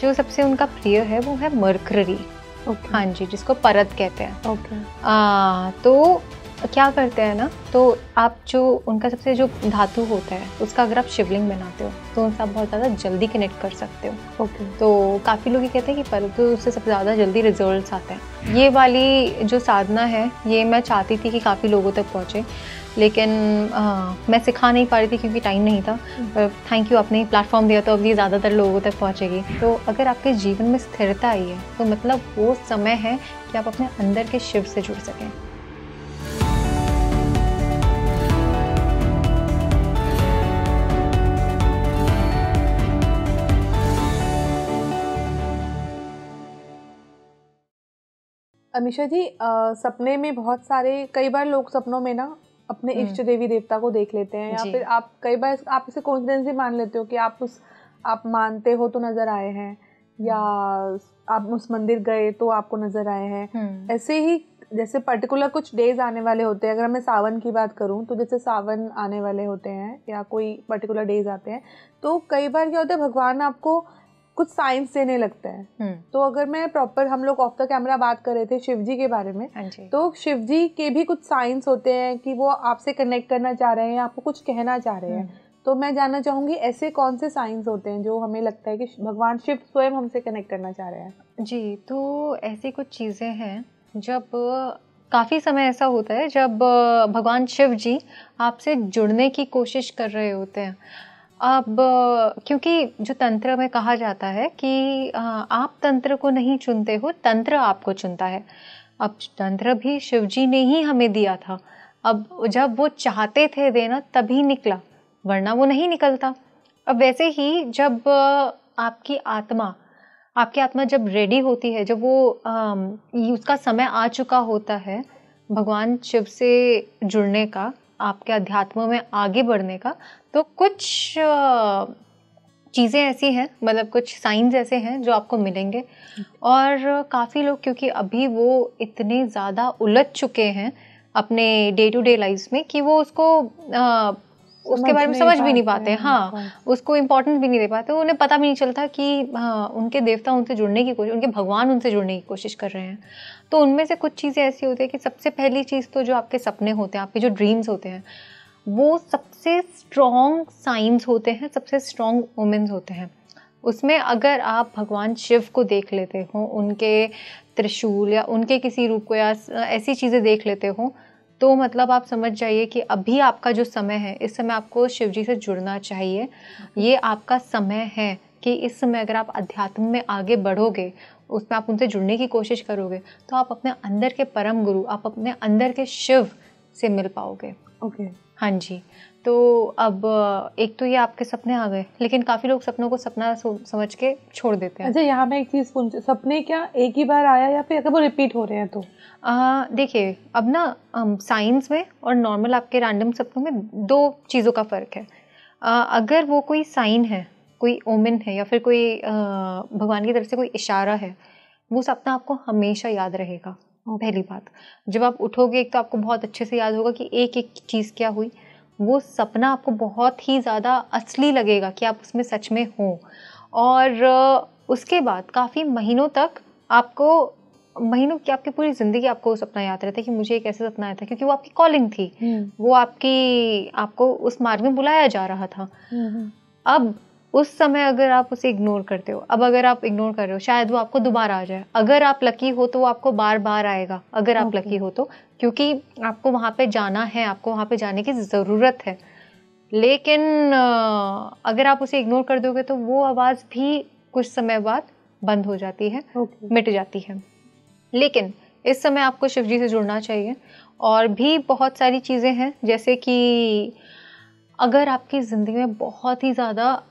जो सबसे उनका प्रिय है वो है मरकरी। हाँ जी, जिसको परत कहते हैं। तो क्या करते हैं ना, तो आप जो उनका सबसे जो धातु होता है उसका अगर आप शिवलिंग बनाते हो तो उनसे आप बहुत ज़्यादा जल्दी कनेक्ट कर सकते हो। तो काफ़ी लोग ये कहते हैं कि परत उससे सबसे ज़्यादा जल्दी रिजल्ट्स आते हैं। ये वाली जो साधना है ये मैं चाहती थी कि काफ़ी लोगों तक पहुँचे, लेकिन मैं सिखा नहीं पा रही थी क्योंकि टाइम नहीं था। थैंक यू, आपने प्लेटफॉर्म दिया तो अब ये ज़्यादातर लोगों तक पहुँचेगी। तो अगर आपके जीवन में स्थिरता आई है तो मतलब वो समय है कि आप अपने अंदर के शिव से जुड़ सकें। अमीषा जी, सपने में बहुत सारे, कई बार लोग सपनों में ना अपने इष्ट देवी देवता को देख लेते हैं, या फिर आप कई बार आप इसे कोइंसिडेंस भी मान लेते हो कि आप मानते हो तो नजर आए हैं, या आप उस मंदिर गए तो आपको नजर आए हैं। ऐसे ही जैसे पर्टिकुलर कुछ डेज आने वाले होते हैं, अगर मैं सावन की बात करूं तो जैसे सावन आने वाले होते हैं या कोई पर्टिकुलर डेज आते हैं, तो कई बार क्या होता है भगवान आपको कुछ साइंस देने लगता है। तो अगर मैं प्रॉपर, हम लोग ऑफ द कैमरा बात कर रहे थे शिव जी के बारे में, तो शिव जी के भी कुछ साइंस होते हैं कि वो आपसे कनेक्ट करना चाह रहे हैं, आपको कुछ कहना चाह रहे हैं। तो मैं जानना चाहूंगी ऐसे कौन से साइंस होते हैं जो हमें लगता है कि भगवान शिव स्वयं हमसे कनेक्ट करना चाह रहे हैं? जी, तो ऐसी कुछ चीज़ें हैं जब काफ़ी समय ऐसा होता है जब भगवान शिव जी आपसे जुड़ने की कोशिश कर रहे होते हैं। अब क्योंकि जो तंत्र में कहा जाता है कि आप तंत्र को नहीं चुनते हो, तंत्र आपको चुनता है। अब तंत्र भी शिव जी ने ही हमें दिया था। अब जब वो चाहते थे देना तभी निकला, वरना वो नहीं निकलता। अब वैसे ही जब आपकी आत्मा जब रेडी होती है, जब वो उसका समय आ चुका होता है भगवान शिव से जुड़ने का, आपके अध्यात्म में आगे बढ़ने का, तो कुछ चीज़ें ऐसी हैं, मतलब कुछ साइंस ऐसे हैं जो आपको मिलेंगे। और काफ़ी लोग, क्योंकि अभी वो इतने ज़्यादा उलझ चुके हैं अपने डे टू डे लाइफ में कि वो उसके बारे में समझ भी नहीं पाते। हाँ, उसको इम्पोर्टेंस भी नहीं दे पाते। उन्हें पता भी नहीं चलता कि उनके देवता उनसे जुड़ने की कोशिश, उनके भगवान उनसे जुड़ने की कोशिश कर रहे हैं। तो उनमें से कुछ चीज़ें ऐसी होती है कि सबसे पहली चीज़ तो जो आपके सपने होते हैं, आपके जो ड्रीम्स होते हैं, वो सबसे स्ट्रॉन्ग साइंस होते हैं, सबसे स्ट्रॉन्ग ओमेंस होते हैं। उसमें अगर आप भगवान शिव को देख लेते हो, उनके त्रिशूल या उनके किसी रूप को या ऐसी चीज़ें देख लेते हो, तो मतलब आप समझ जाइए कि अभी आपका जो समय है, इस समय आपको शिव जी से जुड़ना चाहिए। ये आपका समय है कि इस समय अगर आप अध्यात्म में आगे बढ़ोगे, उसमें आप उनसे जुड़ने की कोशिश करोगे, तो आप अपने अंदर के परम गुरु, आप अपने अंदर के शिव से मिल पाओगे। हाँ जी। तो अब एक तो ये आपके सपने आ गए, लेकिन काफ़ी लोग सपनों को सपना समझ के छोड़ देते हैं। अच्छा, यहाँ मैं एक चीज़ पूछ, सपने क्या एक ही बार आया या फिर अगर वो रिपीट हो रहे हैं तो? देखिए, अब ना साइंस में और नॉर्मल आपके रैंडम सपनों में दो चीज़ों का फ़र्क है। अगर वो कोई साइन है, कोई ओमेन है, या फिर कोई भगवान की तरफ से कोई इशारा है, वो सपना आपको हमेशा याद रहेगा। पहली बात, जब आप उठोगे एक तो आपको बहुत अच्छे से याद होगा कि एक एक चीज़ क्या हुई। वो सपना आपको बहुत ही ज़्यादा असली लगेगा कि आप उसमें सच में हो। और उसके बाद काफ़ी महीनों तक की आपकी पूरी ज़िंदगी आपको वो सपना याद रहता है कि मुझे एक ऐसा सपना आया था, क्योंकि वो आपकी कॉलिंग थी। वो आपको उस मार्ग में बुलाया जा रहा था। अब उस समय अगर आप उसे इग्नोर करते हो, अब अगर आप इग्नोर कर रहे हो, शायद वो आपको दोबारा आ जाए। अगर आप लकी हो तो वो आपको बार बार आएगा, अगर आप लकी हो तो, क्योंकि आपको वहाँ पे जाना है, आपको वहाँ पे जाने की ज़रूरत है। लेकिन अगर आप उसे इग्नोर कर दोगे तो वो आवाज़ भी कुछ समय बाद बंद हो जाती है, मिट जाती है। लेकिन इस समय आपको शिव जी से जुड़ना चाहिए। और भी बहुत सारी चीज़ें हैं, जैसे कि अगर आपकी ज़िंदगी में बहुत ही ज़्यादा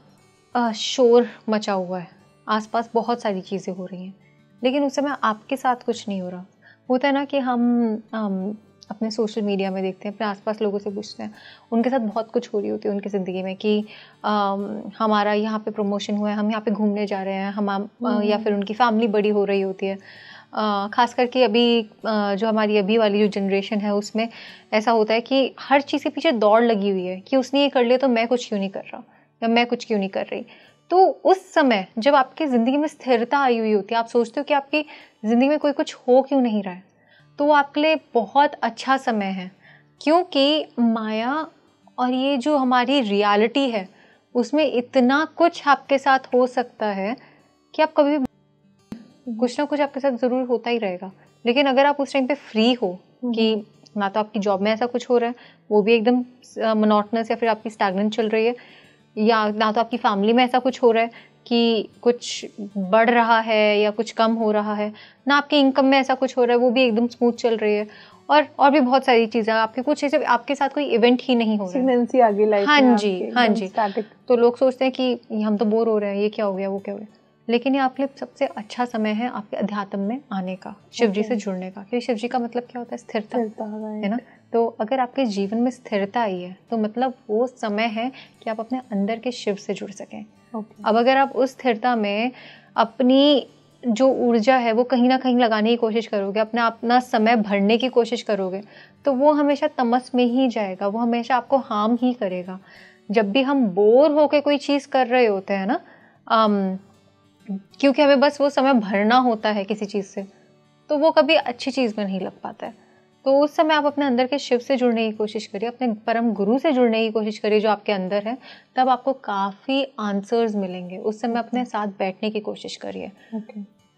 शोर मचा हुआ है, आसपास बहुत सारी चीज़ें हो रही हैं, लेकिन उस समय आपके साथ कुछ नहीं हो रहा। होता है ना कि हम अपने सोशल मीडिया में देखते हैं, अपने आसपास लोगों से पूछते हैं, उनके साथ बहुत कुछ हो रही होती है उनकी ज़िंदगी में कि हमारा यहाँ पे प्रमोशन हुआ है, हम यहाँ पे घूमने जा रहे हैं, या फिर उनकी फैमिली बड़ी हो रही होती है। ख़ास करके अभी जो हमारी अभी वाली जो जनरेशन है, उसमें ऐसा होता है कि हर चीज़ के पीछे दौड़ लगी हुई है कि उसने ये कर लिया तो मैं कुछ क्यों नहीं कर रहा, या मैं कुछ क्यों नहीं कर रही। तो उस समय जब आपकी ज़िंदगी में स्थिरता आई हुई होती है, आप सोचते हो कि आपकी ज़िंदगी में कोई कुछ हो क्यों नहीं रहा है, तो वो आपके लिए बहुत अच्छा समय है, क्योंकि माया और ये जो हमारी रियलिटी है उसमें इतना कुछ आपके साथ हो सकता है कि आप कभी कुछ ना कुछ आपके साथ ज़रूर होता ही रहेगा। लेकिन अगर आप उस टाइम पे फ्री हो कि ना तो आपकी जॉब में ऐसा कुछ हो रहा है, वो भी एकदम मोनोटोनस या फिर आपकी स्टैग्नेंट चल रही है, या ना तो आपकी फैमिली में ऐसा कुछ हो रहा है कि कुछ बढ़ रहा है या कुछ कम हो रहा है, ना आपकी इनकम में ऐसा कुछ हो रहा है, वो भी एकदम स्मूथ चल रही है, और भी बहुत सारी चीज़ें आपके कुछ ऐसे आपके साथ कोई इवेंट ही नहीं हो रहा है। आ गई लाइफ हाँ में जी, हाँ जी। तो लोग सोचते हैं कि हम तो बोर हो रहे हैं, ये क्या हो गया, वो क्या हो गया। लेकिन ये आपके लिए सबसे अच्छा समय है आपके अध्यात्म में आने का, शिव जी से जुड़ने का, क्योंकि शिव जी का मतलब क्या होता है? स्थिरता, है ना। तो अगर आपके जीवन में स्थिरता आई है तो मतलब वो समय है कि आप अपने अंदर के शिव से जुड़ सकें। अब अगर आप उस स्थिरता में अपनी जो ऊर्जा है वो कहीं ना कहीं लगाने की कोशिश करोगे, अपना समय भरने की कोशिश करोगे, तो वो हमेशा तमस में ही जाएगा, वो हमेशा आपको हार्म ही करेगा। जब भी हम बोर होकर कोई चीज़ कर रहे होते हैं ना, क्योंकि हमें बस वो समय भरना होता है किसी चीज़ से, तो वो कभी अच्छी चीज़ में नहीं लग पाता है। तो उस समय आप अपने अंदर के शिव से जुड़ने की कोशिश करिए, अपने परम गुरु से जुड़ने की कोशिश करिए जो आपके अंदर है, तब आपको काफ़ी आंसर्स मिलेंगे। उस समय अपने साथ बैठने की कोशिश करिए।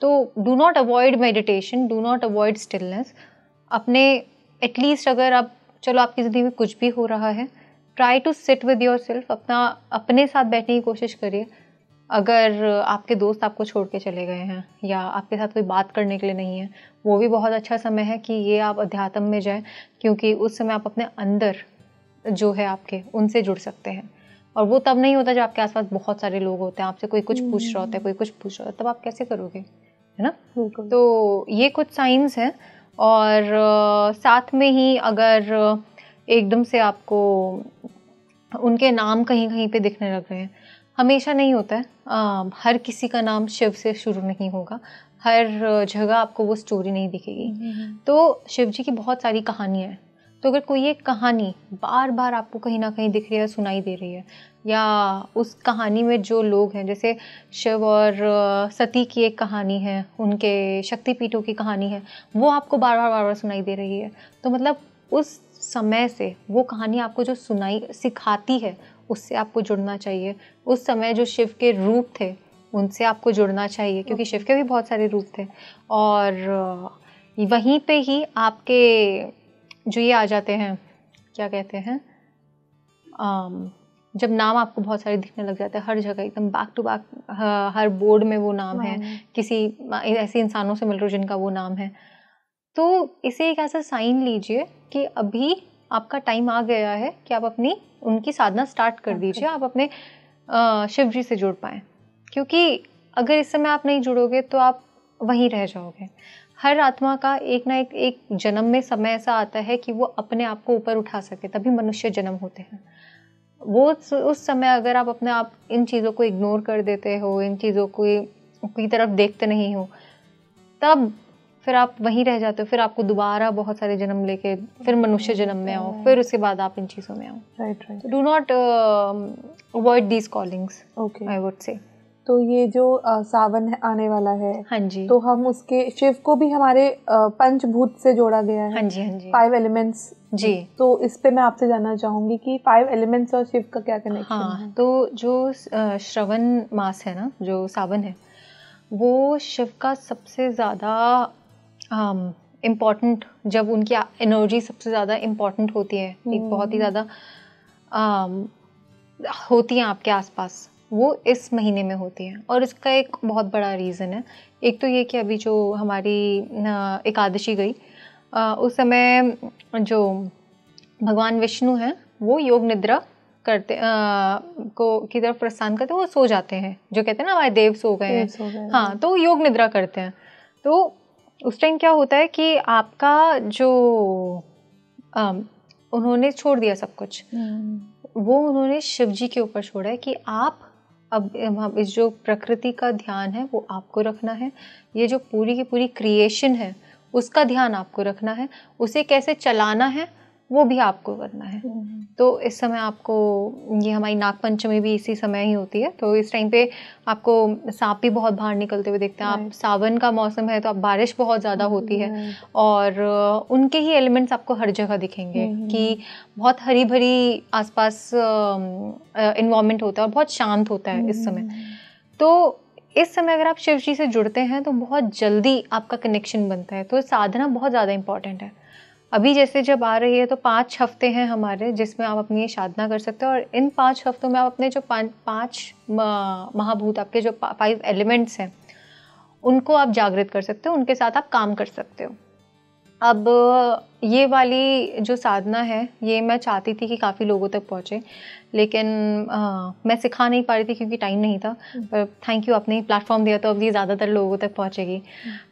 तो do not avoid meditation, do not avoid stillness. अपने एटलीस्ट अगर आप, चलो आपकी ज़िंदगी में कुछ भी हो रहा है, try to sit with yourself, अपने साथ बैठने की कोशिश करिए। अगर आपके दोस्त आपको छोड़ के चले गए हैं या आपके साथ कोई बात करने के लिए नहीं है, वो भी बहुत अच्छा समय है कि ये आप अध्यात्म में जाएं, क्योंकि उस समय आप अपने अंदर जो है आपके, उनसे जुड़ सकते हैं। और वो तब नहीं होता जब आपके आसपास बहुत सारे लोग होते हैं, आपसे कोई कुछ पूछ रहा होता है, कोई कुछ पूछ रहा होता है, तब आप कैसे करोगे, है ना। तो ये कुछ साइंस हैं। और साथ में ही अगर एकदम से आपको उनके नाम कहीं कहीं पे दिखने लग रहे हैं, हमेशा नहीं होता है, हर किसी का नाम शिव से शुरू नहीं होगा, हर जगह आपको वो स्टोरी नहीं दिखेगी। तो शिव जी की बहुत सारी कहानियाँ हैं, तो अगर कोई एक कहानी बार बार आपको कहीं ना कहीं दिख रही है, सुनाई दे रही है, या उस कहानी में जो लोग हैं, जैसे शिव और सती की एक कहानी है, उनके शक्तिपीठों की कहानी है, वो आपको बार बार सुनाई दे रही है, तो मतलब उस समय से वो कहानी आपको जो सिखाती है, उससे आपको जुड़ना चाहिए। उस समय जो शिव के रूप थे उनसे आपको जुड़ना चाहिए, क्योंकि शिव के भी बहुत सारे रूप थे। और वहीं पे ही आपके जो ये आ जाते हैं, क्या कहते हैं, जब नाम आपको बहुत सारे दिखने लग जाते हैं हर जगह, एकदम बैक टू बैक, हर बोर्ड में वो नाम है, किसी ऐसे इंसानों से मिल रहे हो जिनका वो नाम है, तो इसे एक ऐसा साइन लीजिए कि अभी आपका टाइम आ गया है कि आप अपनी उनकी साधना स्टार्ट कर दीजिए, आप अपने शिव जी से जुड़ पाएँ। क्योंकि अगर इस समय आप नहीं जुड़ोगे तो आप वहीं रह जाओगे। हर आत्मा का एक ना एक जन्म में समय ऐसा आता है कि वो अपने आप को ऊपर उठा सके, तभी मनुष्य जन्म होते हैं। वो उस समय अगर आप अपने आप इन चीज़ों को इग्नोर कर देते हो, इन चीज़ों की तरफ देखते नहीं हो, तब फिर आप वहीं रह जाते हो। फिर आपको दोबारा बहुत सारे जन्म लेके फिर मनुष्य जन्म में आओ, फिर उसके बाद आप इन चीज़ों में आओ। Right. Do not avoid these callings, I would say. तो ये जो सावन आने वाला है, हाँ जी, तो हम उसके शिव को भी हमारे पंचभूत से जोड़ा गया है। हाँ जी, हाँ जी, 5 एलिमेंट्स जी। तो इस पे मैं आपसे जानना चाहूंगी कि 5 एलिमेंट्स और शिव का क्या कनेक्शन है? तो जो श्रवण मास है ना, जो सावन है, वो शिव का सबसे ज़्यादा इम्पॉर्टेंट, जब उनकी एनर्जी सबसे ज़्यादा इम्पॉर्टेंट होती है, एक बहुत ही ज़्यादा होती हैं आपके आसपास, वो इस महीने में होती हैं। और इसका एक बहुत बड़ा रीज़न है। एक तो ये कि अभी जो हमारी एकादशी गई, उस समय जो भगवान विष्णु हैं वो योग निद्रा करते की तरफ प्रस्थान करते हैं, वो सो जाते हैं, जो कहते हैं ना हमारे देव सो गए हैं, हाँ, तो योग निद्रा करते हैं। तो उस टाइम क्या होता है कि आपका जो उन्होंने छोड़ दिया सब कुछ, वो उन्होंने शिव जी के ऊपर छोड़ा है कि आप अब इस जो प्रकृति का ध्यान है वो आपको रखना है, ये जो पूरी की पूरी क्रिएशन है उसका ध्यान आपको रखना है, उसे कैसे चलाना है वो भी आपको करना है। तो इस समय आपको, ये हमारी नाग पंचमी भी इसी समय ही होती है, तो इस टाइम पे आपको सांप भी बहुत बाहर निकलते हुए दिखते हैं। आप सावन का मौसम है तो आप बारिश बहुत ज़्यादा होती है और उनके ही एलिमेंट्स आपको हर जगह दिखेंगे कि बहुत हरी भरी आसपास इन्वायरमेंट होता है और बहुत शांत होता है इस समय। तो इस समय अगर आप शिव जी से जुड़ते हैं तो बहुत जल्दी आपका कनेक्शन बनता है। तो साधना बहुत ज़्यादा इंपॉर्टेंट है। अभी जैसे जब आ रही है तो 5 हफ्ते हैं हमारे जिसमें आप अपनी ये साधना कर सकते हो, और इन 5 हफ्तों में आप अपने जो 5 महाभूत, आपके जो 5 एलिमेंट्स हैं, उनको आप जागृत कर सकते हो, उनके साथ आप काम कर सकते हो। अब ये वाली जो साधना है ये मैं चाहती थी कि काफ़ी लोगों तक पहुँचे, लेकिन मैं सिखा नहीं पा रही थी क्योंकि टाइम नहीं था। पर थैंक यू, आपने प्लेटफॉर्म दिया तो अब ये ज़्यादातर लोगों तक पहुँचेगी।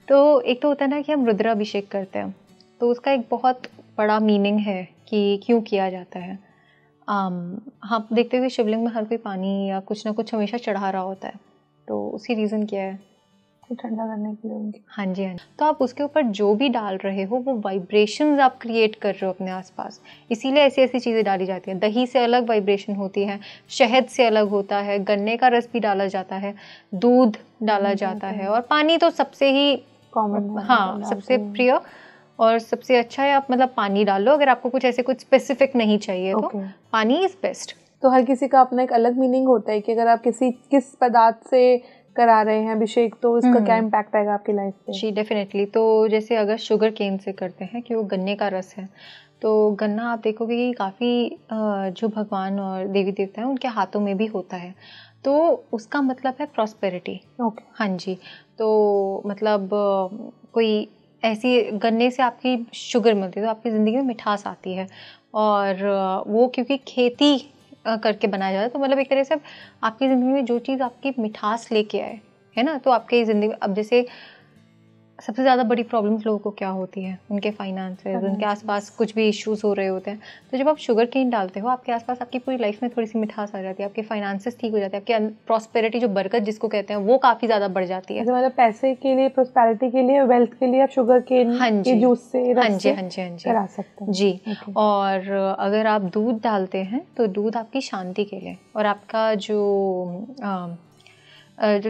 तो एक तो होता है ना कि हम रुद्राभिषेक करते हैं, तो उसका एक बहुत बड़ा मीनिंग है कि क्यों किया जाता है। हम देखते हुए शिवलिंग में हर कोई पानी या कुछ ना कुछ हमेशा चढ़ा रहा होता है, तो उसी रीज़न क्या है, ठंडा करने के लिए उनकी। हाँ जी, हाँ जी। तो आप उसके ऊपर जो भी डाल रहे हो वो वाइब्रेशंस आप क्रिएट कर रहे हो अपने आसपास, इसीलिए ऐसी ऐसी चीज़ें डाली जाती हैं। दही से अलग वाइब्रेशन होती है, शहद से अलग होता है, गन्ने का रस भी डाला जाता है, दूध डाला जाता है, और पानी तो सबसे ही कॉमन, हाँ, सबसे प्रिय और सबसे अच्छा है। आप मतलब पानी डाल लो, अगर आपको कुछ ऐसे कुछ स्पेसिफिक नहीं चाहिए तो पानी इज़ बेस्ट। तो हर किसी का अपना एक अलग मीनिंग होता है कि अगर आप किस पदार्थ से करा रहे हैं अभिषेक तो इसका क्या इम्पैक्ट आएगा आपकी लाइफ पे। जी डेफिनेटली। तो जैसे अगर शुगर केन से करते हैं कि वो गन्ने का रस है, तो गन्ना आप देखोगे कि काफ़ी जो भगवान और देवी देवता हैं उनके हाथों में भी होता है, तो उसका मतलब है प्रॉस्पेरिटी। ओके, हाँ जी। तो मतलब कोई ऐसी गन्ने से आपकी शुगर मिलती है तो आपकी ज़िंदगी में मिठास आती है, और वो क्योंकि खेती करके बनाया जाता है, तो मतलब एक तरह से आपकी ज़िंदगी में जो चीज़ आपकी मिठास लेके आए, है ना, तो आपकी ज़िंदगी में अब जैसे सबसे ज़्यादा बड़ी प्रॉब्लम्स लोगों को क्या होती है, उनके फाइनेंसेस, उनके आसपास कुछ भी इश्यूज हो रहे होते हैं, तो जब आप शुगर केन डालते हो आपके आसपास आपकी पूरी लाइफ में थोड़ी सी मिठास आ जाती है, आपके फाइनेंसेस ठीक हो जाते हैं, आपकी प्रॉस्पेरिटी जो बरकत जिसको कहते हैं वो काफ़ी ज़्यादा बढ़ जाती है। मतलब पैसे के लिए, प्रॉस्पेरिटी के लिए, वेल्थ के लिए आप शुगर केन के जूस से, रस से करा सकते हैं जी। और अगर आप दूध डालते हैं तो दूध आपकी शांति के लिए और आपका जो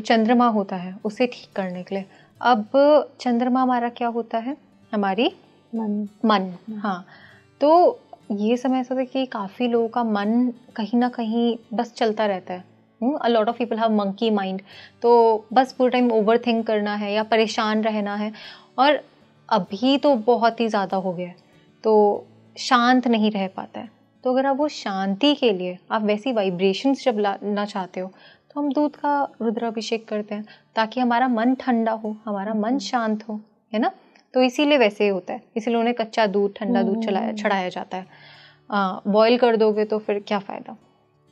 चंद्रमा होता है उसे ठीक करने के लिए। अब चंद्रमा हमारा क्या होता है, हमारी मन। हाँ, तो ये समय ऐसा था कि काफ़ी लोगों का मन कहीं ना कहीं बस चलता रहता है। A lot of people have monkey mind, तो बस पूरे टाइम ओवर थिंक करना है या परेशान रहना है, और अभी तो बहुत ही ज़्यादा हो गया है, तो शांत नहीं रह पाता है। तो अगर आप वो शांति के लिए आप वैसी वाइब्रेशंस जब लाना चाहते हो तो हम दूध का रुद्राभिषेक करते हैं ताकि हमारा मन ठंडा हो, हमारा मन शांत हो, है ना। तो इसीलिए वैसे ही होता है, इसीलिए उन्हें कच्चा दूध, ठंडा दूध चढ़ाया जाता है। बॉयल कर दोगे तो फिर क्या फ़ायदा।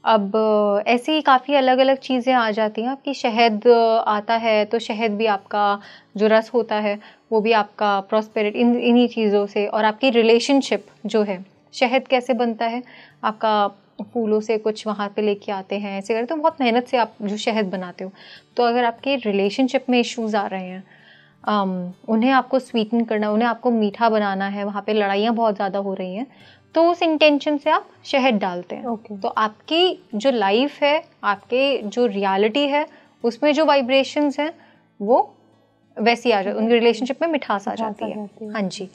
अब ऐसे ही काफ़ी अलग अलग चीज़ें आ जाती हैं आपकी। शहद आता है तो शहद भी आपका जो रस होता है वो भी आपका प्रॉस्पेरिटी इन्हीं चीज़ों से, और आपकी रिलेशनशिप जो है, शहद कैसे बनता है, आपका फूलों से कुछ वहाँ पे लेके आते हैं, ऐसे करते तो बहुत मेहनत से आप जो शहद बनाते हो। तो अगर आपके रिलेशनशिप में इश्यूज़ आ रहे हैं, उन्हें आपको स्वीटन करना, उन्हें आपको मीठा बनाना है, वहाँ पे लड़ाइयाँ बहुत ज़्यादा हो रही हैं, तो उस इंटेंशन से आप शहद डालते हैं। तो आपकी जो लाइफ है, आपके जो रियलिटी है, उसमें जो वाइब्रेशंस हैं वो वैसी आ जाती, उनकी रिलेशनशिप में मिठास आ जाती है। हाँ जी।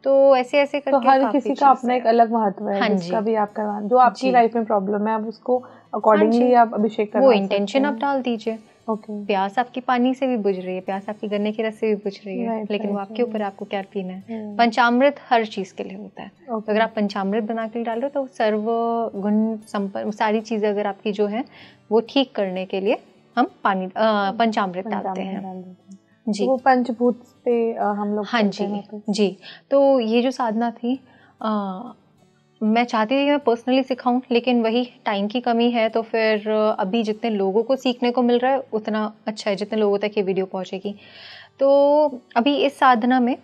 तो ऐसे ऐसे करके तो हर किसी का अपना एक अलग महत्व है। हाँ, जिसका भी आप करवा, जो आपकी लाइफ में प्रॉब्लम है आप उसको अकॉर्डिंगली आप अभिषेक करवा सकते हैं। वो इंटेंशन आप डाल दीजिए। प्यास आपकी पानी से भी बुझ रही है, प्यास आपकी गन्ने के रस से भी बुझ रही है, लेकिन वो आपके ऊपर, आपको क्या पीना है। पंचामृत हर चीज़ के लिए होता है। तो अगर आप पंचामृत बना के डाल रहे हो तो सर्व गुण संपन्न सारी चीज़ें अगर आपकी जो है वो ठीक करने के लिए हम पंचामृत डालते हैं। जी, तो वो पंचभूत पे हम लोग। हाँ जी जी। तो ये जो साधना थी, मैं चाहती थी कि मैं पर्सनली सिखाऊं, लेकिन वही टाइम की कमी है। तो फिर अभी जितने लोगों को सीखने को मिल रहा है उतना अच्छा है, जितने लोगों तक ये वीडियो पहुंचेगी। तो अभी इस साधना में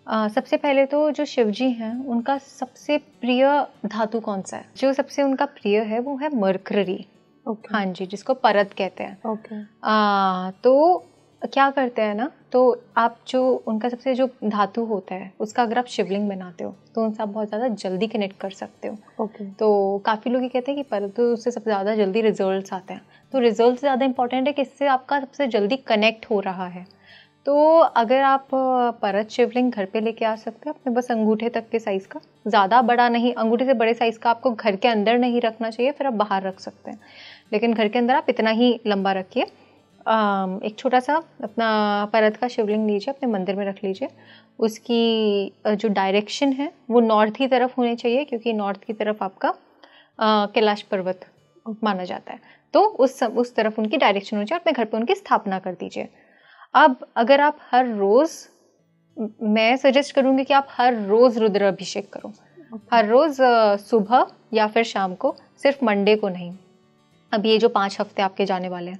सबसे पहले तो जो शिवजी हैं उनका सबसे प्रिय धातु कौन सा है, जो सबसे उनका प्रिय है वो है मरकरी। हाँ जी, जिसको परत कहते हैं। ओके। तो क्या करते हैं ना, तो आप जो उनका सबसे जो धातु होता है उसका अगर आप शिवलिंग बनाते हो तो उनसे आप बहुत ज़्यादा जल्दी कनेक्ट कर सकते हो। तो काफ़ी लोग ये कहते हैं कि परंतु उससे सबसे ज़्यादा जल्दी रिजल्ट्स आते हैं। तो रिजल्ट ज़्यादा इंपॉर्टेंट है कि इससे आपका सबसे जल्दी कनेक्ट हो रहा है। तो अगर आप परत शिवलिंग घर पे लेके आ सकते हैं अपने, बस अंगूठे तक के साइज़ का, ज़्यादा बड़ा नहीं, अंगूठे से बड़े साइज़ का आपको घर के अंदर नहीं रखना चाहिए, फिर आप बाहर रख सकते हैं, लेकिन घर के अंदर आप इतना ही लंबा रखिए। एक छोटा सा अपना परत का शिवलिंग लीजिए, अपने मंदिर में रख लीजिए। उसकी जो डायरेक्शन है वो नॉर्थ की तरफ होनी चाहिए, क्योंकि नॉर्थ की तरफ आपका कैलाश पर्वत माना जाता है। तो उस तरफ उनकी डायरेक्शन होनी चाहिए, अपने घर पे उनकी स्थापना कर दीजिए। अब अगर आप हर रोज़, मैं सजेस्ट करूँगी कि आप हर रोज़ रुद्र अभिषेक करो। हर रोज़ सुबह या फिर शाम को, सिर्फ मंडे को नहीं। अब ये जो 5 हफ्ते आपके जाने वाले हैं,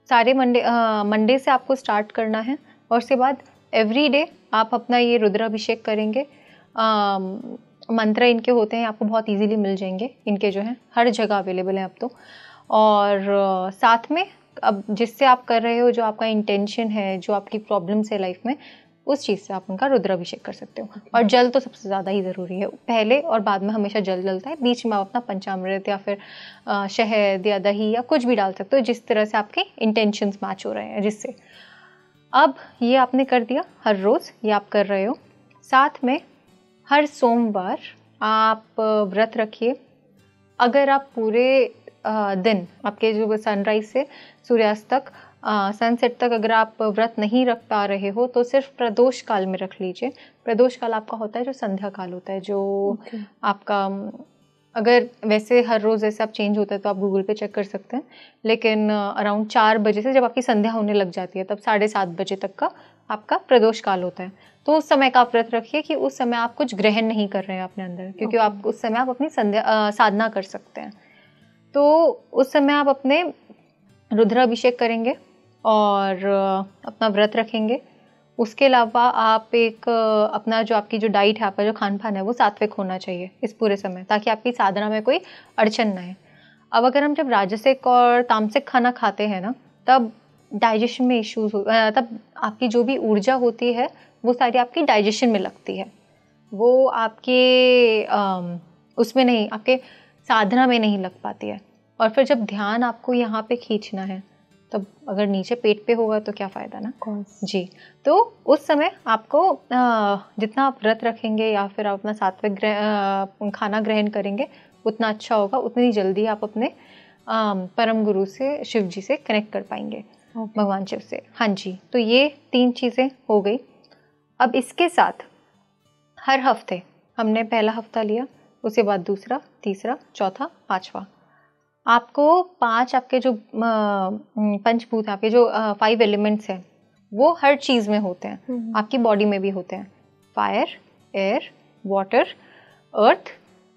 सारे मंडे से आपको स्टार्ट करना है, और उसके बाद एवरी डे आप अपना ये रुद्राभिषेक करेंगे। मंत्र इनके होते हैं, आपको बहुत इजीली मिल जाएंगे, इनके जो हैं हर जगह अवेलेबल हैं अब तो। और साथ में अब जिससे आप कर रहे हो, जो आपका इंटेंशन है, जो आपकी प्रॉब्लम्स है लाइफ में, उस चीज़ से आप उनका रुद्राभिषेक कर सकते हो। और जल तो सबसे ज़्यादा ही ज़रूरी है, पहले और बाद में हमेशा जल डलता है, बीच में आप अपना पंचामृत या फिर शहद या दही या कुछ भी डाल सकते हो, जिस तरह से आपके इंटेंशंस मैच हो रहे हैं जिससे। अब ये आपने कर दिया, हर रोज़ ये आप कर रहे हो। साथ में हर सोमवार आप व्रत रखिए। अगर आप पूरे दिन, आपके जो सनराइज से सूर्यास्त तक, सनसेट तक अगर आप व्रत नहीं रख पा रहे हो, तो सिर्फ प्रदोष काल में रख लीजिए। प्रदोष काल आपका होता है जो संध्या काल होता है, जो आपका, अगर वैसे हर रोज़ जैसे आप चेंज होता है तो आप गूगल पे चेक कर सकते हैं, लेकिन अराउंड 4 बजे से जब आपकी संध्या होने लग जाती है, तब 7:30 बजे तक का आपका प्रदोष काल होता है। तो उस समय का आप व्रत रखिए कि उस समय आप कुछ ग्रहण नहीं कर रहे हैं अपने अंदर, क्योंकि आप उस समय आप अपनी साधना कर सकते हैं। तो उस समय आप अपने रुद्राभिषेक करेंगे और अपना व्रत रखेंगे। उसके अलावा आप एक अपना जो आपकी जो डाइट है, आपका जो खान पान है, वो सात्विक होना चाहिए इस पूरे समय, ताकि आपकी साधना में कोई अड़चन ना आए। अब अगर हम जब राजसिक और तामसिक खाना खाते हैं ना, तब डाइजेशन में इश्यूज तब आपकी जो भी ऊर्जा होती है वो सारी आपकी डाइजेशन में लगती है, वो आपके उसमें नहीं, आपके साधना में नहीं लग पाती है। और फिर जब ध्यान आपको यहाँ पे खींचना है, तब अगर नीचे पेट पे होगा तो क्या फ़ायदा ना। जी, तो उस समय आपको जितना आप व्रत रखेंगे या फिर आप अपना सात्विक खाना ग्रहण करेंगे, उतना अच्छा होगा, उतनी जल्दी आप अपने परम गुरु से, शिव जी से कनेक्ट कर पाएंगे, भगवान शिव से। हाँ जी, तो ये 3 चीज़ें हो गई। अब इसके साथ हर हफ्ते, हमने पहला हफ्ता लिया, उसके बाद दूसरा, तीसरा, चौथा, 5वां, आपको 5 आपके जो पंचभूत, आपके जो 5 एलिमेंट्स हैं, वो हर चीज़ में होते हैं, आपकी बॉडी में भी होते हैं। फायर, एयर, वाटर, अर्थ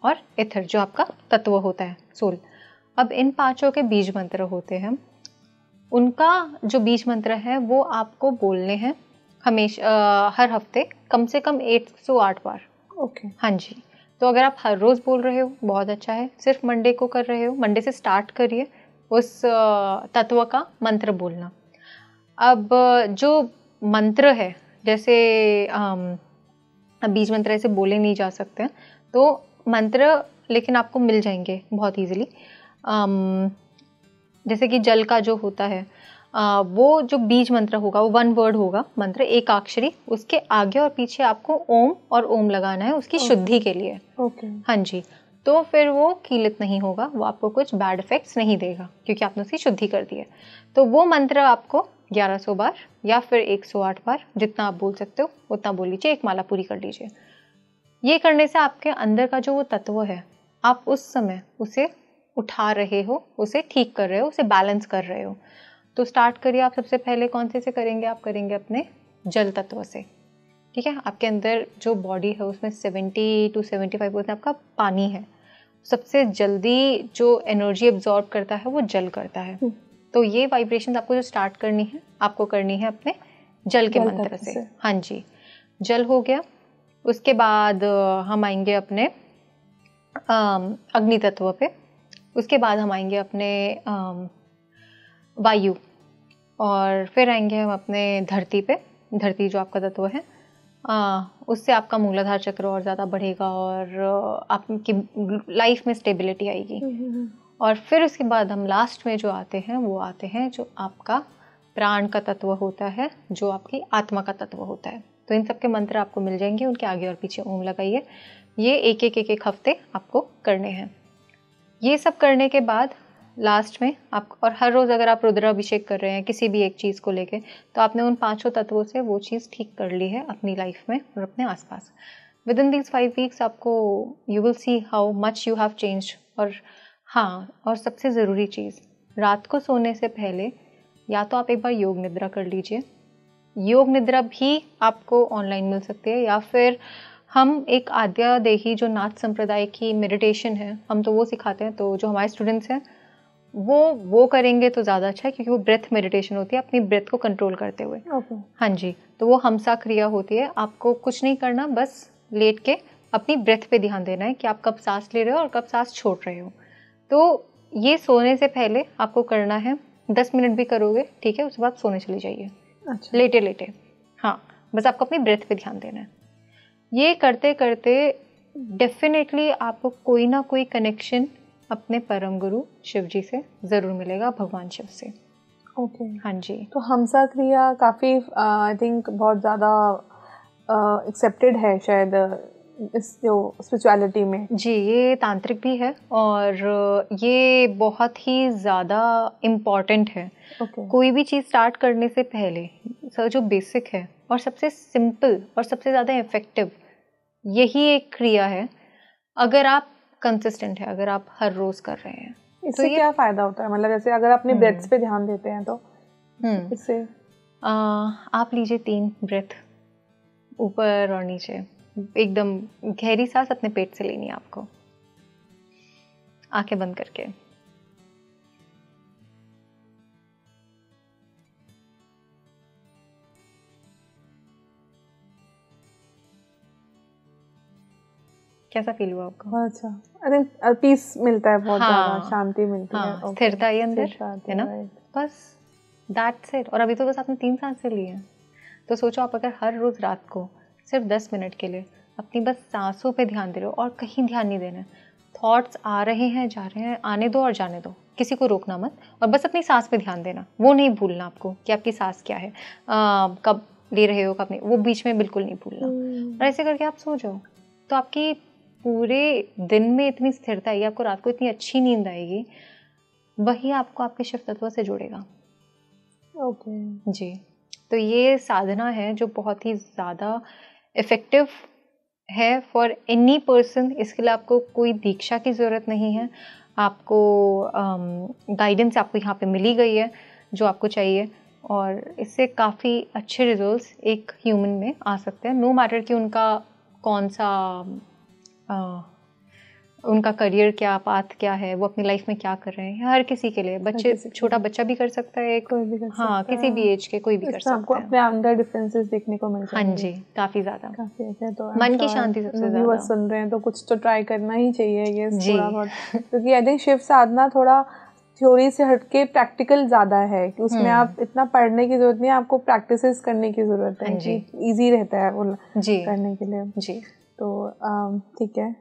और एथर, जो आपका तत्व होता है, सोल। अब इन 5 के बीज मंत्र होते हैं, उनका जो बीज मंत्र है वो आपको बोलने हैं हमेशा, हर हफ्ते कम से कम 108 बार। हाँ जी, तो अगर आप हर रोज़ बोल रहे हो, बहुत अच्छा है। सिर्फ मंडे को कर रहे हो, मंडे से स्टार्ट करिए उस तत्व का मंत्र बोलना। अब जो मंत्र है, जैसे बीज मंत्र ऐसे बोले नहीं जा सकते हैं, तो मंत्र लेकिन आपको मिल जाएंगे बहुत ईजिली। जैसे कि जल का जो होता है, वो जो बीज मंत्र होगा वो 1 वर्ड होगा, मंत्र एकाक्षरी, उसके आगे और पीछे आपको ओम और ओम लगाना है उसकी शुद्धि के लिए। हाँ जी, तो फिर वो कीलित नहीं होगा, वो आपको कुछ बैड इफेक्ट्स नहीं देगा, क्योंकि आपने उसकी शुद्धि कर दी है। तो वो मंत्र आपको 1100 बार या फिर 108 बार, जितना आप बोल सकते हो उतना बोल लीजिए, एक माला पूरी कर लीजिए। ये करने से आपके अंदर का जो वो तत्व है, आप उस समय उसे उठा रहे हो, उसे ठीक कर रहे हो, उसे बैलेंस कर रहे हो। तो स्टार्ट करिए आप। सबसे पहले कौन से करेंगे? आप करेंगे अपने जल तत्व से, ठीक है। आपके अंदर जो बॉडी है उसमें 70 to 75% आपका पानी है। सबसे जल्दी जो एनर्जी एब्जॉर्ब करता है वो जल करता है। तो ये वाइब्रेशन आपको जो स्टार्ट करनी है, आपको करनी है अपने जल के मंत्र से। हाँ जी, जल हो गया। उसके बाद हम आएंगे अपने अग्नि तत्व पे। उसके बाद हम आएंगे अपने वायु। और फिर आएंगे हम अपने धरती पे। धरती जो आपका तत्व है, उससे आपका मूलाधार चक्र और ज़्यादा बढ़ेगा और आपकी लाइफ में स्टेबिलिटी आएगी। और फिर उसके बाद हम लास्ट में जो आते हैं वो आते हैं जो आपका प्राण का तत्व होता है, जो आपकी आत्मा का तत्व होता है। तो इन सब के मंत्र आपको मिल जाएंगे, उनके आगे और पीछे ओम लगाइए। ये एक हफ्ते आपको करने हैं। ये सब करने के बाद लास्ट में आप, और हर रोज़ अगर आप रुद्राभिषेक कर रहे हैं किसी भी एक चीज़ को लेके, तो आपने उन 5 तत्वों से वो चीज़ ठीक कर ली है अपनी लाइफ में और अपने आसपास। विद इन दीज 5 वीक्स आपको you will see how much you have changed. और हाँ, और सबसे ज़रूरी चीज़, रात को सोने से पहले या तो आप एक बार योग निद्रा कर लीजिए। योग निद्रा भी आपको ऑनलाइन मिल सकती है, या फिर हम एक आद्या देही जो नाथ संप्रदाय की मेडिटेशन है, हम तो वो सिखाते हैं। तो जो हमारे स्टूडेंट्स हैं वो करेंगे तो ज़्यादा अच्छा है, क्योंकि वो ब्रेथ मेडिटेशन होती है, अपनी ब्रेथ को कंट्रोल करते हुए। हाँ जी, तो वो हमसा क्रिया होती है। आपको कुछ नहीं करना, बस लेट के अपनी ब्रेथ पे ध्यान देना है कि आप कब सांस ले रहे हो और कब सांस छोड़ रहे हो। तो ये सोने से पहले आपको करना है। 10 मिनट भी करोगे ठीक है, उसके बाद सोने चली जाइए। अच्छा। लेटे लेटे, हाँ, बस आपको अपनी ब्रेथ पे ध्यान देना है। ये करते करते डेफिनेटली आपको कोई ना कोई कनेक्शन अपने परम गुरु शिव जी से ज़रूर मिलेगा, भगवान शिव से। ओके। हाँ जी। तो हमसा क्रिया काफ़ी आई थिंक बहुत ज़्यादा एक्सेप्टेड है शायद इस जो स्पिरिचुअलिटी में। जी, ये तांत्रिक भी है और ये बहुत ही ज़्यादा इम्पॉर्टेंट है। कोई भी चीज़ स्टार्ट करने से पहले सर जो बेसिक है और सबसे सिंपल और सबसे ज़्यादा इफ़ेक्टिव यही एक क्रिया है। अगर आप कंसिस्टेंट है, अगर आप हर रोज़ कर रहे हैं, इससे तो क्या फ़ायदा होता है? मतलब जैसे अगर अपने ब्रेथ्स पे ध्यान देते हैं तो इससे आप लीजिए 3 ब्रेथ ऊपर और नीचे, एकदम गहरी सांस अपने पेट से लेनी है आपको, आंखें बंद करके। कैसा फील हुआ आपको? अच्छा, आई थिंक पीस मिलता है, बहुत ज़्यादा शांति मिलती है, स्थिरता ही अंदर है ना, बस दैट्स इट। और अभी तो बस आपने 3 सांसें ली हैं। तो सोचो आप अगर हर रोज़ रात को सिर्फ 10 मिनट के लिए अपनी बस सांसों पे ध्यान दे रहे हो और कहीं ध्यान नहीं देना। थॉट्स आ रहे हैं जा रहे हैं, आने दो और जाने दो, किसी को रोकना मत, और बस अपनी सांस पे ध्यान देना। वो नहीं भूलना आपको कि आपकी सांस क्या है, कब ले रहे हो कब नहीं, वो बीच में बिल्कुल नहीं भूलना। और ऐसे करके आप सो जाओ तो आपकी पूरे दिन में इतनी स्थिरता आएगी, आपको रात को इतनी अच्छी नींद आएगी, वही आपको आपके शिव तत्व से जोड़ेगा। ओके जी, तो ये साधना है जो बहुत ही ज़्यादा इफ़ेक्टिव है फॉर एनी पर्सन। इसके लिए आपको कोई दीक्षा की ज़रूरत नहीं है, आपको गाइडेंस आपको यहाँ पे मिली गई है जो आपको चाहिए, और इससे काफ़ी अच्छे रिजल्ट्स एक ह्यूमन में आ सकते हैं, नो मैटर कि उनका कौन सा उनका करियर क्या, पाथ क्या है, वो अपनी लाइफ में क्या कर रहे हैं। हर किसी के लिए, बच्चे, छोटा बच्चा भी कर सकता है, कोई भी कर सकता है, किसी भी एज के कोई भी कर सकता है। आपको अपने अंदर डिफरेंसेस देखने को मिल जाएंगे। हाँ जी, काफ़ी ज़्यादा, काफ़ी अच्छा। तो मन की शांति सबसे ज़्यादा। सुन रहे हैं तो कुछ तो ट्राई करना ही चाहिए ये थोड़ा बहुत, क्योंकि आई थिंक शिव साधना थोड़ा थ्योरी से हटके प्रैक्टिकल ज़्यादा है, कि उसमें आप इतना पढ़ने की ज़रूरत नहीं है, आपको प्रैक्टिसेस करने की ज़रूरत है, कि ईजी रहता है वो करने के लिए। जी, तो ठीक है।